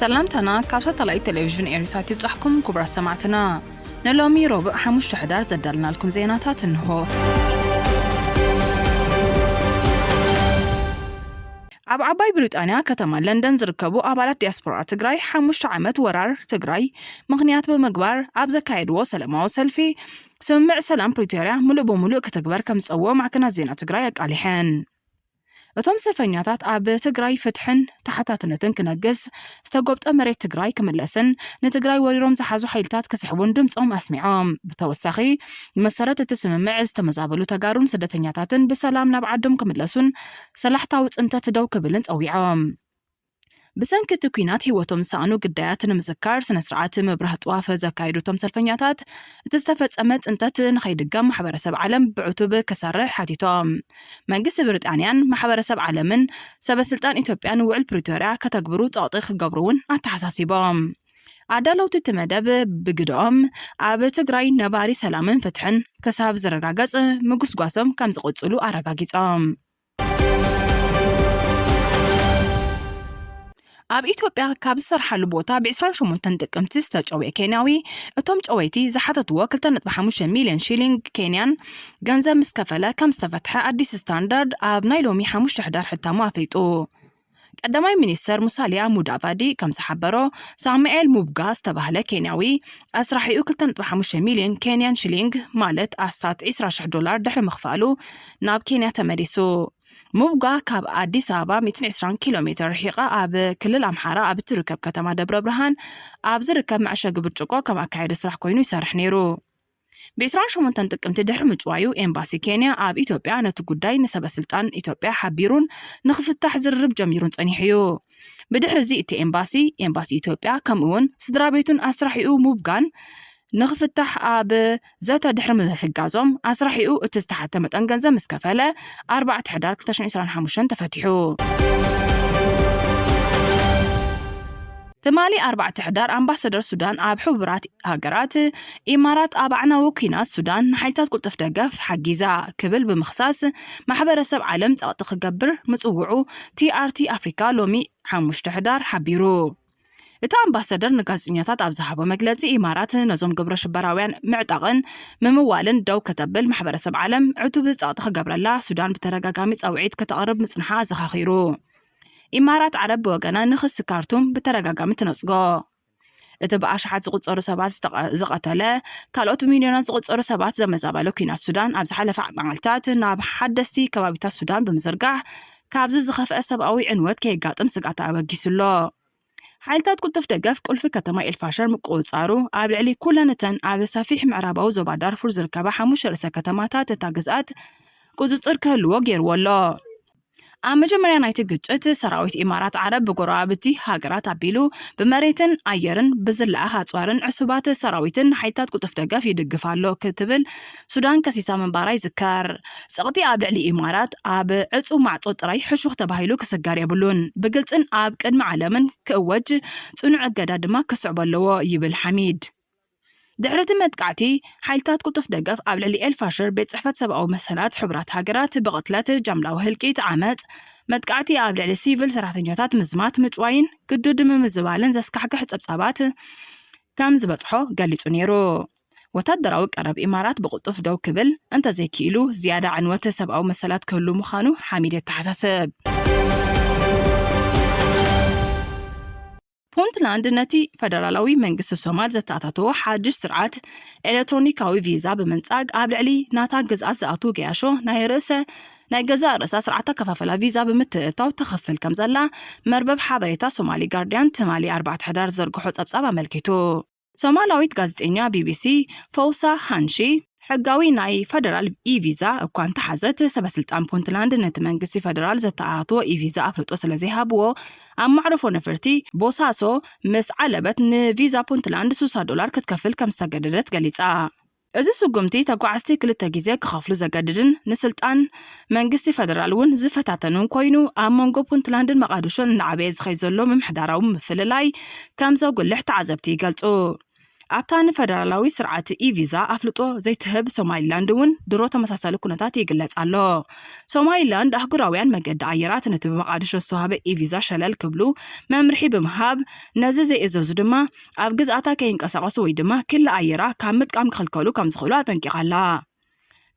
سلامتنا كابسة طلعي تلفزيون إيريساتي بتحكم كبرى سمعتنا نلومي ربع حموش تحدار زدلنا لكم زيناتات انهو عباي بريطانيا كتما لندن زركبو أبالات دياسبورا تقراي حموش عامت ورار تقراي مغنيات بمقبار عبزا كايدو سلامو سلفي سمع سلام بريتوريا ملو بملو كتقبار كم تصوو معكنا زينة تقراي قاليحين እቶም ሰልፈኛታት ኣብ ትግራይ ፍትሕን ተሓታትነትን ክነግስ ዝተጎብጠ መሬት ትግራይ ክምለስን ንትግራይ ወሪሮም ዝሓዙ ሓይልታት ክስሕቡን ድምፆም ኣስሚዖም ብተወሳኺ መሰረት እቲ ስምምዕ ዝተመዛበሉ ተጋሩን ስደተኛታትን ብሰላም ናብ ዓዶም ክምለሱን ሰላሕታዊ ፅንተት ደው ክብልን ፀዊዖም بسنكت كوينات هيوتهم سانو قدايات نمزكار سنة سرعات مبره طواف زكايدوتهم سلفنياتات تستفدت أمت انتات نخيد القام محبر سب عالم بعتوب كسر حاتيتهم منقس بريطانيان محبر سب عالمن سب سلطان إثيوبيان وعل بريتوريا كتكبرو تعطيخ قبرون عتحساسيبهم عدالو تتمدب بقدام عب تقراي نباري سلامن فتحن كساب زرقاقز مقس قاسم كم زقوتسلو عرقاقيتهم ኣብ ኢትዮጵያ ካብ ዝሰርሓሉ ቦታ ብ28 ጥቅምቲ ዝተጨወየ ኬንያዊ እቶም ጨወይቲ ዝሓተትዎ 2.5 ሚልዮን ሺሊንግ ኬንያን ገንዘብ ምስ ከፈለ ከም ዝተፈትሐ አዲስ ስታንዳርድ ኣብ ናይ ሎሚ 5 ሕዳር ሕታሙ ኣፈይጡ ቀዳማይ ሚኒስተር ሙሳሊያ ሙዳቫዲ ከም ዝሓበሮ ሳሙኤል ሙብጋ ዝተባህለ ኬንያዊ ኣስራሒኡ 2.5 ሚልዮን ኬንያን ሺሊንግ ማለት ኣስታት $20,000 ድሕሪ ምኽፋሉ ናብ ኬንያ ተመሊሱ ሙብጋ ካብ አዲስ አበባ 120 ኪሎሜትር ርሒቃ ኣብ ክልል ኣምሓራ ኣብ ትርከብ ከተማ ደብረ ብርሃን ኣብ ዝርከብ መዕሸጊ ብርጭቆ ከም ኣካይደ ስራሕ ኮይኑ ይሰርሕ ነይሩ ብ28 ጥቅምቲ ድሕሪ ምጭዋዩ ኤምባሲ ኬንያ ኣብ ኢትዮጵያ ነቲ ጉዳይ ንሰበስልጣን ኢትዮጵያ ሓቢሩን ንኽፍታሕ ዝርርብ ጀሚሩን ጸኒሕዩ ብድሕሪዚ እቲ ኤምባሲ ኢትዮጵያ ከምኡውን ስድራ ቤቱን ኣስራሒኡ ሙብጋን ንኽፍታሕ ኣብ ዘተ ድሕሪ ምሕጋዞም ኣስራሒኡ እቲ ዝተሓተ መጠን ገንዘብ ምስ ከፈለ 4 ሕዳር 2025 ተፈቲሑ تمالي 4 حدار أمباسادر سودان أب حبرات هاجرات إمارات أب عناو كيناس سودان حيتات قلت فدقف حجيزة كبل بمخصاص محبر سب عالم تقطق جبر متوقعو TRT أفريقيا لومي 5 حدار حبيرو إتا أمباسادر نقازنياتات أب زهابو مجلسي إمارات نظام جبر شبراويان معتقن مموالن دو كتبل محبر سب عالم عتوب تقطق جبر الله سودان بترجع جامس أو عيد كتقرب مصنحة زخاخيرو إمارات عرب وغانا نخص كارتوم بترجاقام تنصقو اتبقى شحات زغطور سبات زغطاله كالوت مليونات زغطور سبات زمزابالو كينا السودان أبز حلفة معلتات ناب حدستي كبابتا السودان بمزرقع كابز زخف أسب أوي عنوات كي قاتم سقاطة أبقيسولو حالتات كنت تفدقف كل في كتما الفاشر مقود صارو قابل علي كلانتان عب سافيح معرابو زبادار فرز الكبا حموش رسا كتماتات تاقزات قدو تركهلو غير والله مجمريا نايت ግጭት ሰራዊት ኢማራት ዓረብ በጎራብቲ ሃገራት አቢሉ በመሬትን አየርን በዘላአ ሐጽዋርን ዕሱባት ሰራዊትን ሓይታት ቁጥፍ ደገፍ ይድግፋሎ ክትብል ሱዳን ከሲሳ መንባራይ ዝካር ጽቅቲ ኣብ ልዕሊ ኢማራት ኣብ ዕጹ ማዕጾ ጥራይ ሕሹኽ ተባሂሉ ክስጋር የብሉን ብግልጽን ኣብ ቅድመ ዓለምን ክእወጅ ጽኑዕ እገዳ ድማ ክስዕበለዎ ይብል ሐሚድ دعرت مدقعتي حالتات كتف دقف قبل لي الفاشر بيت صحفة سبعو مسالات حبرات هاجرات بقتلات جملة وهلكيت عمت مدقعتي قبل لي سيفل سرعتنجاتات مزمات مجوين قدو دم مزوالن زسكحك حتى بصابات كام زبطحو قال لي تونيرو وتدراو قرب إمارات بقطف دو كبل انت زي كيلو زيادة عن سبعو مسالات كله مخانو حاميد التحساسب بونتلاند نتي فدرالاوي منقس الصومال زتاتاتو حاجش سرعات إلكترونيكاوي فيزا بمنطاق قابل علي ناتا جزء زاتو جياشو ناي جزاء رسا سرعتا كفافلا فيزا بمتقطاو تخفل كمزلا مربب حابريتا سومالي جارديان تمالي 4 حدار زرقحو صبصابا ملكتو سومالاويت غازيتينيا BBC فوسا هانشي حقاوي ناي فدرال فيزا اكوان تحازت سبسلطان بونتلاند نت منقسي فدرال زتعاطو فيزا افلطو سلازي هابو ام معرفو نفرتي بوساسو مس علبت فيزا بونتلاند $60 كتكفل كم استجددت قليصا እዚ ስጉምቲ ተጓዓዝቲ ክልተ ግዜ ክኸፍሉ ዘገድድን ንስልጣን መንግስቲ ፌደራል እውን ዝፈታተኑን ኮይኑ ኣብ መንጎ ፑንትላንድን መቃዲሾን ንዓበየ ዝኸይ ዘሎ ምምሕዳራዊ ምፍልላይ ከም ዘጉልሕ ተዓዘብቲ ይገልጹ ኣብታን ፈደራላዊ ስርዓት ቪዛ ኣፍልጦ ዘይትህብ ሶማሊላንድ እውን ድሮ ተመሳሳሊ ኩነታት ይግለጽ ኣሎ። ሶማሊላንድ ኣህጉራውያን መገዲ ኣየራት ነቲ ብመቃዲሾ ዝተዋህበ ቪዛ ሸለል ክብሉ መምርሒ ብምሃብ ነዚ ዘይእዘዙ ድማ ኣብ ግዝኣታ ከይንቀሳቀሱ ወይ ድማ ክሊ ኣየራ ካብ ምጥቃም ክኽልከሉ ከም ዝኽእሉ ኣጠንቂቓላ።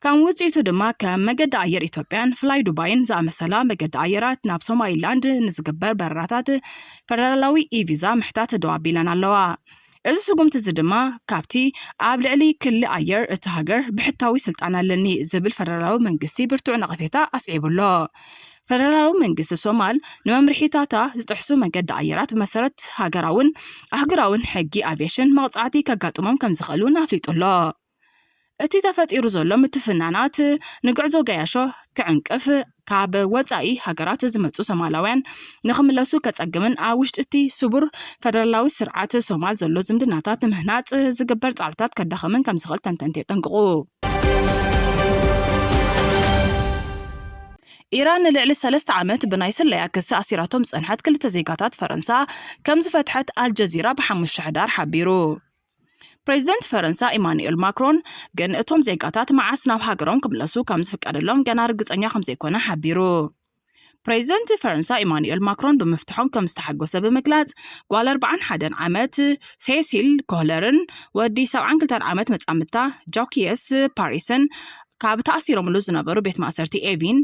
ከም ውጽኢቱ ድማ ከም መገዲ ኣየር ኢትዮጵያን ፍላይ ዱባይን ዝኣመሰላ መገዲ ኣየራት ናብ ሶማሊላንድ ንዝግበር በረራታት ፈደራላዊ ቪዛ ምሕታት ደው ኣቢለን ኣለዋ። እዚ ስጉምቲ እዚ ድማ ካብቲ ኣብ ልዕሊ ክሊ ኣየር እቲ ሃገር ብሕታዊ ስልጣን ኣለኒ ዝብል ፈደራላዊ መንግስቲ ብርቱዕ ነቐፌታ ኣስዒቡሎ። ፈደራላዊ መንግስቲ ሶማል ንመምርሒታታ ዝጥሕሱ መገዲ ኣየራት ብመሰረት ሃገራውን ኣህጉራውን ሕጊ ኣቪዬሽን መቕጻዕቲ ከጋጥሞም ከም ዝኽእሉን ኣፍሊጡሎ። እቲ ተፈጢሩ ዘሎ ምትፍናናት ንጉዕዞ ገያሾ ክዕንቅፍ ካብ ወጻኢ ሃገራት ዝመጹ ሶማላውያን ንኽምለሱ ከጸግምን ኣብ ውሽጢ እቲ ስቡር ፈደራላዊ ስርዓት ሶማል ዘሎ ዝምድናታት ምህናጽ ዝግበር ጻዕርታት ከዳኸምን ከም ዝኽእል ተንተንቲ የጠንቅቑ። ኢራን ንልዕሊ 3 ዓመት ብናይ ስለያ ክሲ ኣሲራቶም ዝጸንሐት ክልተ ዜጋታት ፈረንሳ ከም ዝፈትሐት ኣልጀዚራ ብ5 ሕዳር ሓቢሩ። ፕሬዚደንት ፈረንሳ ኢማኑኤል ማክሮን ግን እቶም ዜጋታት መዓስ ናብ ሃገሮም ክምለሱ ከም ዝፍቀደሎም ገና ርግጸኛ ከም ዘይኮነ ሓቢሩ። ፕሬዚደንት ፈረንሳ ኢማኑኤል ማክሮን ብምፍትሖም ከም ዝተሓጎሰ ብምግላጽ ጓል 41 ዓመት ሴሲል ኮህለርን ወዲ 72 ዓመት መጻምድታ ጃኪየስ ፓሪስን ካብ ተኣሲሮምሉ ዝነበሩ ቤት ማእሰርቲ ኤቪን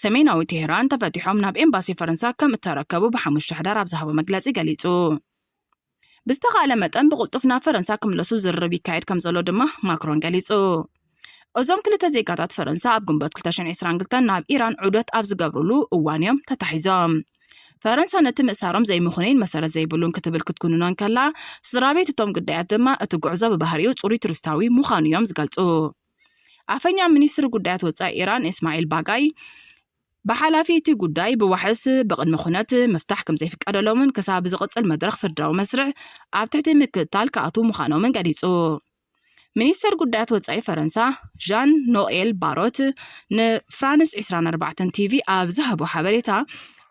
ሰሜናዊ ቴሄራን ተፈቲሖም ናብ ኤምባሲ ፈረንሳ ከም እተረከቡ ብ5 ሕዳር ኣብ ዝሃቦ መግለጺ ገሊጹ። ብዝተኻእለ መጠን ብቁልጡፍ ናብ ፈረንሳ ክምለሱ ዝርርብ ይካየድ ከም ዘሎ ድማ ማክሮን ገሊጹ። እዞም ክልተ ዜጋታት ፈረንሳ ኣብ ግንቦት 2022 ናብ ኢራን ዑደት ኣብ ዝገብሩሉ እዋን እዮም ተታሒዞም። ፈረንሳ ነቲ ምእሳሮም ዘይምኹነን መሰረት ዘይብሉን ክትብል ክትኩንኖን ከላ ስድራቤት እቶም ጉዳያት ድማ እቲ ጉዕዞ ብባህሪኡ ጽሩይ ቱሪስታዊ ምዃኑ እዮም ዝገልጹ። ኣፈኛ ሚኒስትሪ ጉዳያት ወጻኢ ኢራን እስማኤል ባጋይ ብሓላፊ እቲ ጉዳይ ብዋሕስ ብቅድሚ ኩነት ምፍታሕ ከም ዘይፍቀደሎምን ክሳብ ዝቕጽል መድረኽ ፍርዳዊ መስርዕ ኣብ ትሕቲ ምክትታል ከኣትዉ ምዃኖምን ገሊጹ። ሚኒስትር ጉዳያት ወጻኢ ፈረንሳ ዣን ኖኤል ባሮት ንፍራንስ 24 ቲቪ ኣብ ዝሃቦ ሓበሬታ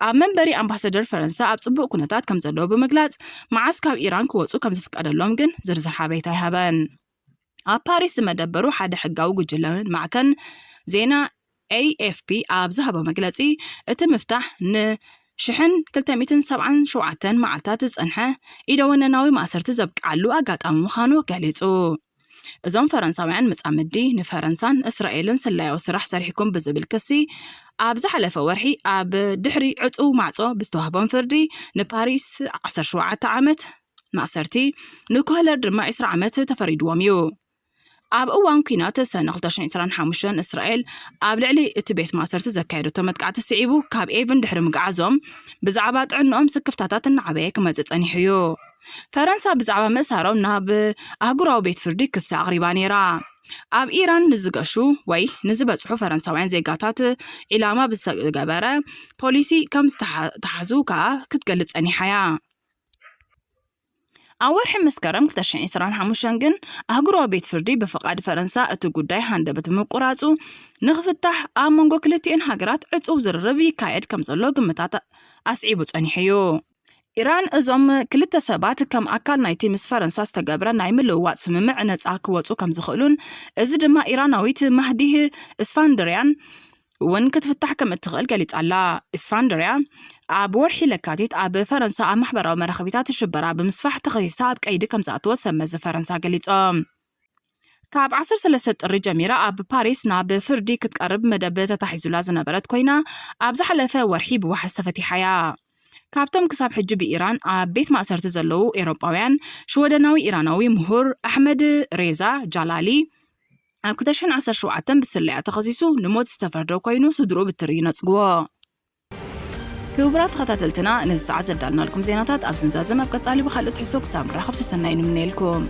ኣብ መንበሪ ኣምባሳደር ፈረንሳ ኣብ ጽቡቕ ኩነታት ከም ዘለዎ ብምግላጽ መዓስ ካብ ኢራን ክወጹ ከም ዝፍቀደሎም ግን ዝርዝር ሓበሬታ ይሃበን። ኣብ ፓሪስ ዝመደበሩ ሓደ ሕጋዊ ጉጅለ ማዕከን ዜና AFP ኣብ ዝሃቦ መግለጺ እቲ ምፍታሕ ን1277 መዓልታት ዝጸንሐ ኢደወነናዊ ማእሰርቲ ዘብቅዓሉ ኣጋጣሚ ምዃኑ ገሊጹ። እዞም ፈረንሳውያን መጻምዲ ንፈረንሳን እስራኤልን ስላያዊ ስራሕ ሰሪሕኩም ብዝብል ክሲ ኣብ ዝሓለፈ ወርሒ ኣብ ድሕሪ ዕፁው ማዕጾ ብዝተዋህቦም ፍርዲ ንፓሪስ 17 ዓመት ማእሰርቲ ንኮህለር ድማ 20 ዓመት ተፈሪድዎም እዩ። ኣብ እዋን ኩናት ሰነ 2025 እስራኤል ኣብ ልዕሊ እቲ ቤት ማእሰርቲ ዘካየደቶ መጥቃዕቲ ስዒቡ ካብ ኤቨን ድሕሪ ምግዓዞም ብዛዕባ ጥዕንኦም ስክፍታታት እናዓበየ ክመጽእ ጸኒሑ እዩ። ፈረንሳ ብዛዕባ ምእሳሮም ናብ ኣህጉራዊ ቤት ፍርዲ ክሲ ኣቕሪባ ነይራ። ኣብ ኢራን ንዝገሹ ወይ ንዝበጽሑ ፈረንሳውያን ዜጋታት ዒላማ ብዝተገበረ ፖሊሲ ከም ዝተሓዙ ከዓ ክትገልጽ ጸኒሓ እያ። ኣብ ወርሒ መስከረም 2025 ግን ኣህጉራዊ ቤት ፍርዲ ብፍቓድ ፈረንሳ እቲ ጉዳይ ሃንደበት ምቁራጹ ንኽፍታሕ ኣብ መንጎ ክልቲአን ሃገራት ዕፁው ዝርርብ ይካየድ ከም ዘሎ ግምታት ኣስዒቡ ጸኒሑ እዩ። ኢራን እዞም ክልተ ሰባት ከም ኣካል ናይቲ ምስ ፈረንሳ ዝተገብረ ናይ ምልውዋጥ ስምምዕ ነጻ ክወጹ ከም ዝኽእሉን እዚ ድማ ኢራናዊት ማህዲህ እስፋንድርያን እውን ክትፍታሕ ከም እትኽእል ገሊጻላ። እስፋንድርያ ኣብ ወርሒ ለካቲት ኣብ ፈረንሳ ኣብ ማሕበራዊ መራኸቢታት ሽበራ ብምስፋሕ ተኸሲሳ ኣብ ቀይዲ ከም ዝኣተወት ሰመዚ ፈረንሳ ገሊጾም። ካብ 13 ጥሪ ጀሚራ ኣብ ፓሪስ ናብ ፍርዲ ክትቀርብ መደብ ተታሒዙላ ዝነበረት ኮይና ኣብ ዝሓለፈ ወርሒ ብዋሕስ ተፈቲሓ እያ። ካብቶም ክሳብ ሕጂ ብኢራን ኣብ ቤት ማእሰርቲ ዘለዉ ኤውሮጳውያን ሽወደናዊ ኢራናዊ ምሁር ኣሕመድ ሬዛ ጃላሊ ኣብ 2017 ብስለያ ተኸሲሱ ንሞት ዝተፈረደ ኮይኑ ስድሩ ብትሪ ነጽግዎ። ክቡራት ተኸታተልትና ነዚ ሰዓት ዘዳልናልኩም ዜናታት ኣብ ዝንዛዘም ኣብ ቀጻሊ ብኻልእ ትሕሶ ክሳብ ንራኸብ ሰናይ ንምንኤልኩም።